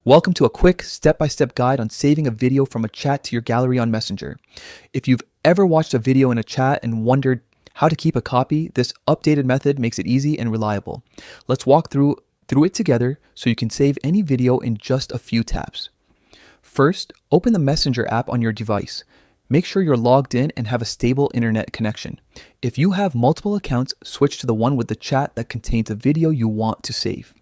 Welcome to a quick step-by-step guide on saving a video from a chat to your gallery on Messenger. If you've ever watched a video in a chat and wondered how to keep a copy, this updated method makes it easy and reliable. Let's walk through it together so you can save any video in just a few taps. First, open the Messenger app on your device. Make sure you're logged in and have a stable internet connection. If you have multiple accounts, switch to the one with the chat that contains the video you want to save.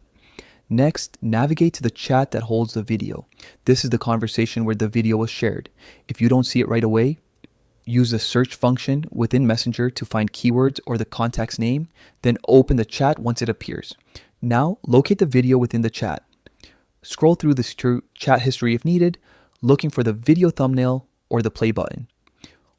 Next, navigate to the chat that holds the video. This is the conversation where the video was shared. If you don't see it right away, use the search function within Messenger to find keywords or the contact's name, then open the chat once it appears. Now, locate the video within the chat. Scroll through the chat history if needed, looking for the video thumbnail or the play button.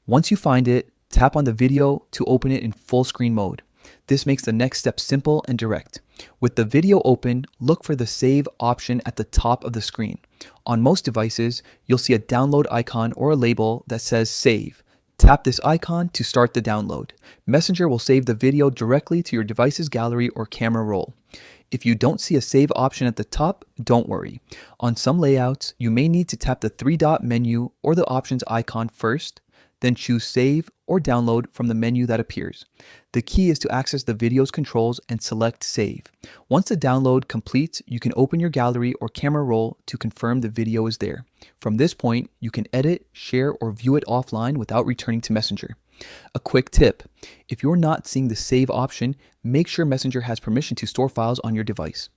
Once you find it, tap on the video to open it in full screen mode. This makes the next step simple and direct. With the video open, look for the save option at the top of the screen. On most devices, you'll see a download icon or a label that says save. Tap this icon to start the download. Messenger will save the video directly to your device's gallery or camera roll. If you don't see a save option at the top, don't worry. On some layouts, you may need to tap the three-dot menu or the options icon first, then choose save or download from the menu that appears. The key is to access the video's controls and select save. Once the download completes, you can open your gallery or camera roll to confirm the video is there. From this point, you can edit, share, or view it offline without returning to Messenger. A quick tip: if you're not seeing the save option, make sure Messenger has permission to store files on your device.